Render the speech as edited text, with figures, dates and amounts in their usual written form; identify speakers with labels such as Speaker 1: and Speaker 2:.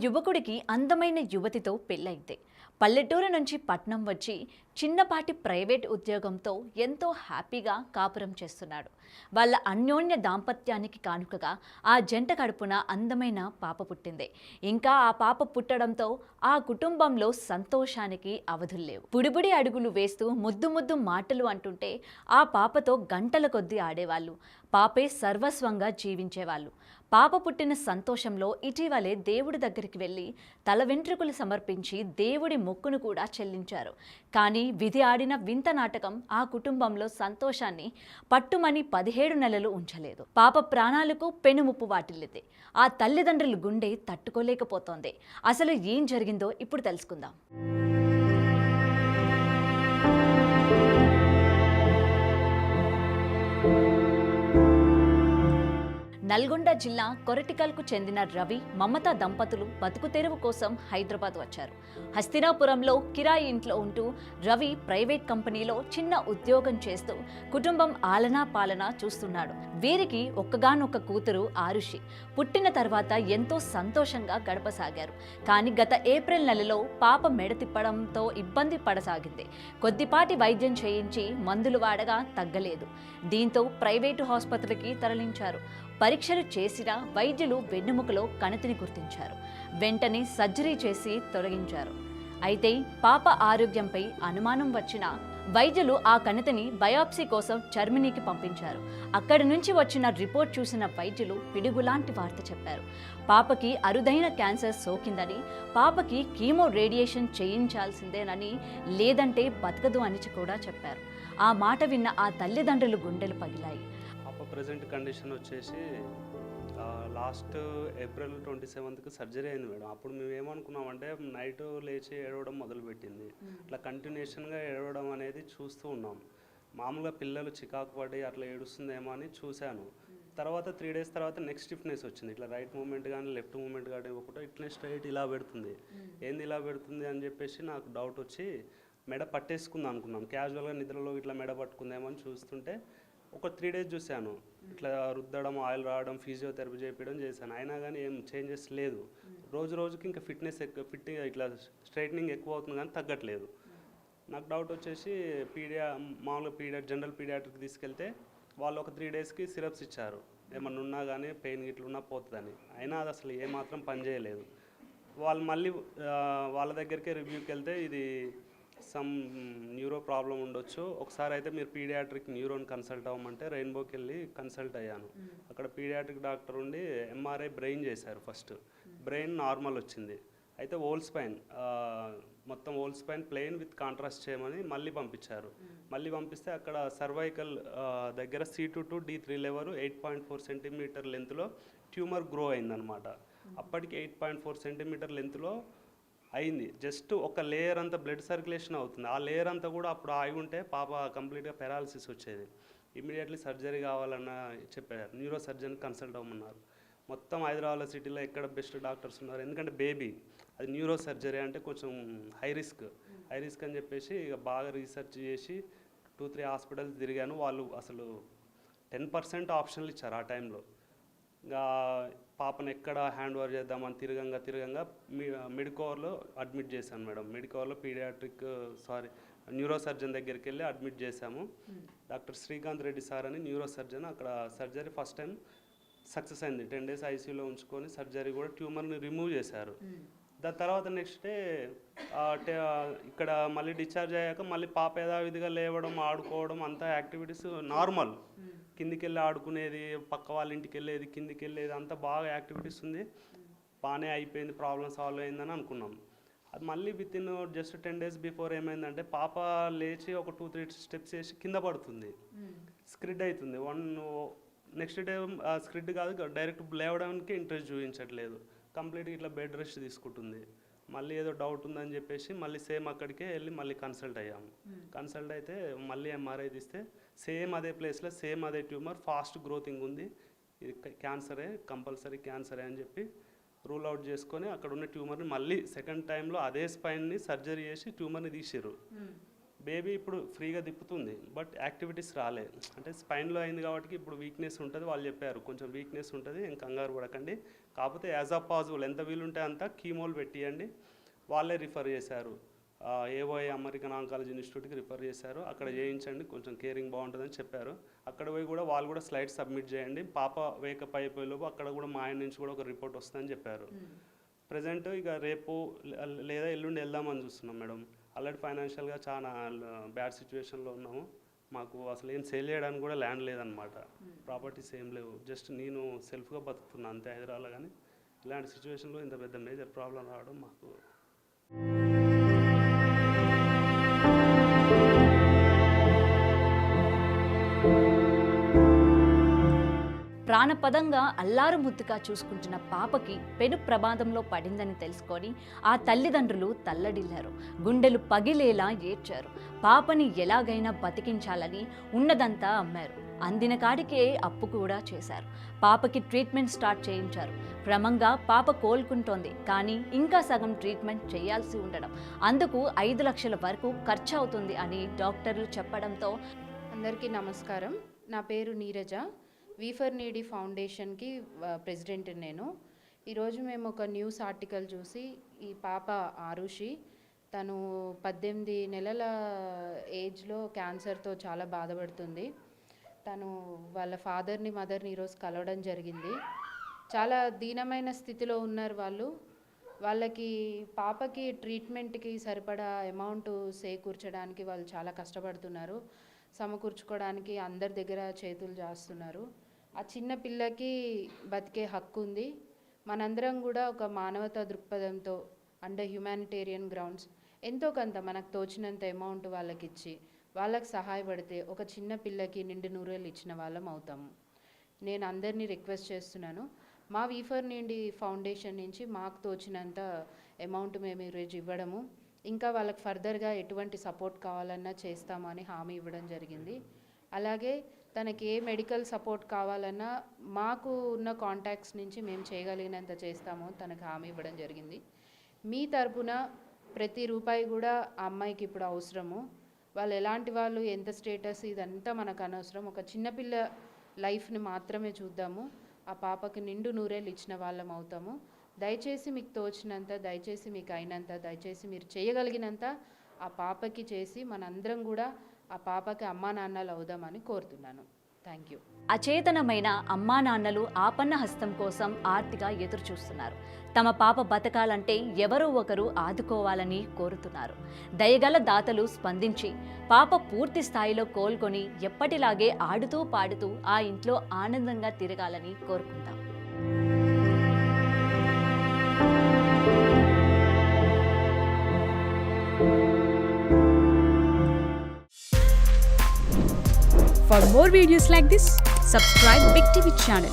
Speaker 1: యువకుడికి అందమైన యువతితో పెళ్ళైంది. పల్లెటూరు నుంచి పట్నం వచ్చి చిన్నపాటి ప్రైవేట్ ఉద్యోగంతో ఎంతో హ్యాపీగా కాపురం చేస్తున్నాడు. వాళ్ళ అన్యోన్య దాంపత్యానికి కానుకగా ఆ జంట కడుపున అందమైన పాప పుట్టింది. ఇంకా ఆ పాప పుట్టడంతో ఆ కుటుంబంలో సంతోషానికి అవధుల్లేవు. బుడిబుడి అడుగులు వేస్తూ ముద్దు ముద్దు మాటలు అంటుంటే ఆ పాపతో గంటల కొద్దీ ఆడేవాళ్ళు. పాపే సర్వస్వంగా జీవించేవాళ్ళు. పాప పుట్టిన సంతోషంలో ఇటీవలే దేవుడి దగ్గరికి వెళ్ళి తల వెంట్రుకలు సమర్పించి దేవుడి మొక్కును కూడా చెల్లించారు. కానీ విధి ఆడిన వింత నాటకం ఆ కుటుంబంలో సంతోషాన్ని పట్టుమని 17 నెలలు ఉంచలేదు. పాప ప్రాణాలకు పెనుముప్పు వాటిల్లింది. ఆ తల్లిదండ్రుల గుండె తట్టుకోలేకపోతోంది. అసలు ఏం జరిగిందో ఇప్పుడు తెలుసుకుందాం. నల్గొండ జిల్లా కొరటికల్కు చెందిన రవి, మమత దంపతులు బతుకు తెరువు కోసం హైదరాబాద్ వచ్చారు. హస్తినాపురంలో కిరాయి ఇంట్లో ఉంటూ రవి ప్రైవేట్ కంపెనీలో చిన్న ఉద్యోగం చేస్తూ కుటుంబం ఆలనా పాలనా చూస్తున్నాడు. వీరికి ఒక్కగానొక్క కూతురు ఆరుషి. పుట్టిన తర్వాత ఎంతో సంతోషంగా గడపసాగారు. కానీ గత ఏప్రిల్ నెలలో పాప మెడ తిప్పడంతో ఇబ్బంది పడసాగింది. కొద్దిపాటి వైద్యం చేయించి మందులు వాడగా తగ్గలేదు. దీంతో ప్రైవేటు ఆసుపత్రికి తరలించారు. పరీక్షలు చేసిన వైద్యులు వెన్నెముకలో కణితిని గుర్తించారు. వెంటనే సర్జరీ చేసి తొలగించారు. అయితే పాప ఆరోగ్యంపై అనుమానం వచ్చిన వైద్యులు ఆ కణితిని బయాప్సీ కోసం జర్మనీకి పంపించారు. అక్కడి నుంచి వచ్చిన రిపోర్ట్ చూసిన వైద్యులు పిడుగులాంటి వార్త చెప్పారు. పాపకి అరుదైన క్యాన్సర్ సోకిందని, పాపకి కీమో రేడియేషన్ చేయించాల్సిందేనని, లేదంటే బతకదు అని కూడా చెప్పారు. ఆ మాట విన్న ఆ తల్లిదండ్రులు గుండెలు పగిలాయి.
Speaker 2: ప్రజెంట్ కండిషన్ వచ్చేసి లాస్ట్ ఏప్రిల్ 27కి సర్జరీ అయింది మేడం. అప్పుడు మేము ఏమనుకున్నామంటే నైట్ లేచి ఏడవడం మొదలుపెట్టింది. ఇట్లా కంటిన్యూషన్గా ఏడవడం అనేది చూస్తూ ఉన్నాం. మామూలుగా పిల్లలు చికాకు పడి అట్లా ఏడుస్తుందేమో అని చూశాను. తర్వాత 3 డేస్ తర్వాత నెక్స్ట్ స్టిఫ్నెస్ వచ్చింది. ఇట్లా రైట్ మూమెంట్ కానీ లెఫ్ట్ మూమెంట్ కానీ ఇవ్వకుండా ఇట్లనే స్ట్రైట్ ఇలా పెడుతుంది. ఏంది ఇలా పెడుతుంది అని చెప్పేసి నాకు డౌట్ వచ్చి మెడ పట్టేసుకుంది అనుకున్నాం. క్యాజువల్గా నిద్రలో ఇట్లా మెడ పట్టుకుందేమో అని చూస్తుంటే ఒక 3 డేస్ చూశాను. ఇట్లా రుద్దడం, ఆయిల్ రావడం, ఫిజియోథెరపీ చేయించడం చేశాను. అయినా కానీ ఏం చేంజెస్ లేదు. రోజు రోజుకి ఇంకా ఫిట్టింగ్ ఇట్లా స్ట్రైట్నింగ్ ఎక్కువ అవుతుంది కానీ తగ్గట్లేదు. నాకు డౌట్ వచ్చేసి మామూలుగా జనరల్ పీడియాట్రిక్ తీసుకెళ్తే వాళ్ళు ఒక 3 డేస్కి సిరప్స్ ఇచ్చారు. ఏమన్నా ఉన్నా కానీ పెయిన్ గిట్ల ఉన్నా పోతుందని. అయినా అది అసలు ఏమాత్రం పనిచేయలేదు. వాళ్ళు మళ్ళీ వాళ్ళ దగ్గరికి రివ్యూకి వెళ్తే ఇది సమ్ న్యూరో ప్రాబ్లం ఉండొచ్చు, ఒకసారి అయితే మీరు పీడియాట్రిక్ న్యూరోని కన్సల్ట్ అవ్వమంటే రెయిన్బోకి వెళ్ళి కన్సల్ట్ అయ్యాను. అక్కడ పీడియాట్రిక్ డాక్టర్ ఉండి ఎంఆర్ఐ బ్రెయిన్ చేశారు. ఫస్ట్ బ్రెయిన్ నార్మల్ వచ్చింది. అయితే ఓల్ స్పైన్ మొత్తం whole spine plain with contrast చేయమని మళ్ళీ పంపించారు. మళ్ళీ పంపిస్తే అక్కడ సర్వైకల్ దగ్గర C2 to D3 level 8.4 centimetre లెంత్లో ట్యూమర్ గ్రో అయిందనమాట. అప్పటికి 8.4 సెంటీమీటర్ లెంత్లో అయింది. జస్ట్ ఒక లేయర్ అంతా బ్లడ్ సర్క్యులేషన్ అవుతుంది. ఆ లేయర్ అంతా కూడా అప్పుడు ఆగి ఉంటే పాప కంప్లీట్గా పెరాలసిస్ వచ్చేది. ఇమీడియట్లీ సర్జరీ కావాలన్న చెప్పారు. న్యూరో సర్జన్ కన్సల్ట్ అవ్వమన్నారు. మొత్తం హైదరాబాద్ సిటీలో ఎక్కడ బెస్ట్ డాక్టర్స్ ఉన్నారు, ఎందుకంటే బేబీ అది న్యూరో సర్జరీ అంటే కొంచెం హై రిస్క్ అని చెప్పేసి ఇక బాగా రీసెర్చ్ చేసి 2-3 హాస్పిటల్స్ తిరిగాను. వాళ్ళు అసలు 10% ఆప్షన్లు ఇచ్చారు ఆ టైంలో. ఇంకా పాపను ఎక్కడ హ్యాండ్ ఓవర్ చేద్దామని తిరగంగా మెడికోవర్లో అడ్మిట్ చేశాను మేడం. మెడికోవర్లో న్యూరో సర్జన్ దగ్గరికి వెళ్ళి అడ్మిట్ చేశాము. డాక్టర్ శ్రీకాంత్ రెడ్డి సార్ అని న్యూరో సర్జన్. అక్కడ సర్జరీ ఫస్ట్ టైం సక్సెస్ అయింది. 10 డేస్ ఐసీయూలో ఉంచుకొని సర్జరీ కూడా ట్యూమర్ని రిమూవ్ చేశారు. దాని తర్వాత నెక్స్ట్ డే ఇక్కడ మళ్ళీ డిశ్చార్జ్ అయ్యాక మళ్ళీ పాప యథావిధిగా లేవడం, ఆడుకోవడం అంతా యాక్టివిటీస్ నార్మల్. కిందికి వెళ్ళి ఆడుకునేది, పక్క వాళ్ళ ఇంటికి వెళ్ళేది, కిందికి వెళ్ళేది, అంతా బాగా యాక్టివిటీస్ ఉంది. బాగానే అయిపోయింది, ప్రాబ్లం సాల్వ్ అయిందని అనుకున్నాం. అది మళ్ళీ వితిన్ జస్ట్ 10 డేస్ బిఫోర్ ఏమైందంటే పాప లేచి ఒక 2-3 స్టెప్స్ వేసి కింద పడుతుంది. స్క్రిడ్ అవుతుంది. నెక్స్ట్ డే స్క్రిడ్ కాదు, డైరెక్ట్ లేవడానికి ఇంట్రెస్ట్ చూపించట్లేదు. కంప్లీట్గా ఇట్లా బెడ్ రెస్ట్ తీసుకుంటుంది. మళ్ళీ ఏదో డౌట్ ఉందని చెప్పేసి మళ్ళీ సేమ్ అక్కడికే వెళ్ళి మళ్ళీ కన్సల్ట్ అయ్యాము. కన్సల్ట్ అయితే మళ్ళీ ఎంఆర్ఐ తీస్తే సేమ్ అదే ప్లేస్లో సేమ్ అదే ట్యూమర్ ఫాస్ట్ గ్రోతింగ్ ఉంది, ఇది క్యాన్సరే, కంపల్సరీ క్యాన్సరే అని చెప్పి రూల్ అవుట్ చేసుకొని అక్కడ ఉన్న ట్యూమర్ని మళ్ళీ సెకండ్ టైంలో అదే స్పైన్ని సర్జరీ చేసి ట్యూమర్ని తీసారు. బేబీ ఇప్పుడు ఫ్రీగా తిప్పుతుంది, బట్ యాక్టివిటీస్ రాలే. అంటే స్పైన్లో అయింది కాబట్టి ఇప్పుడు వీక్నెస్ ఉంటుంది, వాళ్ళు చెప్పారు కొంచెం వీక్నెస్ ఉంటుంది, ఏం కంగారు పడకండి, కాకపోతే యాజ్ ఆఫ్ పాసిబుల్ ఎంత వీలుంటే అంత కీమోలు పెట్టియండి. వాళ్ళే రిఫర్ చేశారు, ఏఓఐ అమెరికన్ ఆంకాలజీ ఇన్స్టిట్యూట్కి రిఫర్ చేశారు, అక్కడ చేయించండి, కొంచెం కేరింగ్ బాగుంటుందని చెప్పారు. అక్కడ పోయి కూడా వాళ్ళు కూడా స్లైడ్ సబ్మిట్ చేయండి, పాప వేకప్ అయిపోయేలోపు అక్కడ కూడా మా ఆయన నుంచి కూడా ఒక రిపోర్ట్ వస్తుందని చెప్పారు. ప్రజెంట్ ఇక రేపు లేదా ఎల్లుండి వెళ్దామని చూస్తున్నాం మేడం. ఆల్రెడీ ఫైనాన్షియల్గా చాలా బ్యాడ్ సిచ్యువేషన్లో ఉన్నాము, మాకు అసలు ఏం సేల్ చేయడానికి కూడా ల్యాండ్ లేదనమాట, ప్రాపర్టీస్ ఏం లేవు, జస్ట్ నేను సెల్ఫ్గా బతుకుతున్నాను అంతే హైదరాబాద్లో. కానీ ఇలాంటి సిచ్యువేషన్లో ఇంత పెద్ద మేజర్ ప్రాబ్లం రావడం మాకు
Speaker 1: ప్రాణపదంగా అల్లారు ముద్దుగా చూసుకుంటున్న పాపకి పెను ప్రమాదంలో పడిందని తెలుసుకొని ఆ తల్లిదండ్రులు తల్లడిల్లారు, గుండెలు పగిలేలా ఏడ్చారు. పాపని ఎలాగైనా బతికించాలని ఉన్నదంతా అమ్మారు, అందిన కాడికే అప్పు కూడా చేశారు. పాపకి ట్రీట్మెంట్ స్టార్ట్ చేయించారు. క్రమంగా పాప కోలుకుంటోంది, కానీ ఇంకా సగం ట్రీట్మెంట్ చేయాల్సి ఉండడం, అందుకు 5 లక్షల వరకు ఖర్చు అవుతుంది అని డాక్టర్లు చెప్పడంతో.
Speaker 3: అందరికీ నమస్కారం, నా పేరు నీరజ, వీఫర్ నీడీ ఫౌండేషన్కి ప్రెసిడెంట్ నేను. ఈరోజు మేము ఒక న్యూస్ ఆర్టికల్ చూసి, ఈ పాప ఆరుషి, తను 18 నెలల ఏజ్లో క్యాన్సర్తో చాలా బాధపడుతుంది. తను వాళ్ళ ఫాదర్ని మదర్ని ఈరోజు కలవడం జరిగింది. చాలా దీనమైన స్థితిలో ఉన్నారు వాళ్ళు. వాళ్ళకి పాపకి ట్రీట్మెంట్కి సరిపడా అమౌంట్ సేకూర్చడానికి వాళ్ళు చాలా కష్టపడుతున్నారు, సమకూర్చుకోవడానికి అందరి దగ్గర చేతులు చేస్తున్నారు. ఆ చిన్న పిల్లకి బతికే హక్కు ఉంది. మనందరం కూడా ఒక మానవతా దృక్పథంతో అండర్ హ్యుమానిటేరియన్ గ్రౌండ్స్ ఎంతో కొంత మనకు తోచినంత అమౌంట్ వాళ్ళకి ఇచ్చి వాళ్ళకి సహాయపడితే ఒక చిన్న పిల్లకి నిండు నూరేళ్ళు ఇచ్చిన వాళ్ళం అవుతాము. నేను అందరినీ రిక్వెస్ట్ చేస్తున్నాను, మా వీఫర్ నీడీ ఫౌండేషన్ నుంచి మాకు తోచినంత అమౌంట్ మేము ఈరోజు ఇవ్వడము, ఇంకా వాళ్ళకి ఫర్దర్గా ఎటువంటి సపోర్ట్ కావాలన్నా చేస్తామని హామీ ఇవ్వడం జరిగింది. అలాగే తనకి ఏ మెడికల్ సపోర్ట్ కావాలన్నా మాకు ఉన్న కాంటాక్ట్స్ నుంచి మేము చేయగలిగినంత చేస్తాము తనకు హామీ ఇవ్వడం జరిగింది. మీ తరపున ప్రతి రూపాయి కూడా ఆ అమ్మాయికి ఇప్పుడు అవసరము. వాళ్ళు ఎలాంటి వాళ్ళు, ఎంత స్టేటస్, ఇదంతా మనకు అనవసరం. ఒక చిన్నపిల్ల లైఫ్ని మాత్రమే చూద్దాము. ఆ పాపకి నిండు నూరేళ్ళు ఇచ్చిన వాళ్ళం అవుతాము. దయచేసి మీకు తోచినంత, దయచేసి మీకు అయినంత, దయచేసి మీరు చేయగలిగినంత ఆ పాపకి చేసి మనందరం కూడా ఆ పాపకి అమ్మా నాన్నలు అవుదామని కోరుతున్నాను. Thank you.
Speaker 1: అచేతనమైన అమ్మా నాన్నలు ఆపన్న హస్తం కోసం ఆర్తిగా ఎదురు చూస్తున్నారు. తమ పాప బతకాలంటే ఎవరో ఒకరు ఆదుకోవాలని కోరుతున్నారు. దయగల దాతలు స్పందించి పాప పూర్తి స్థాయిలో కోలుకొని ఎప్పటిలాగే ఆడుతూ పాడుతూ ఆ ఇంట్లో ఆనందంగా తిరగాలని కోరుకుందాం.
Speaker 4: For more videos like this, subscribe Big TV channel.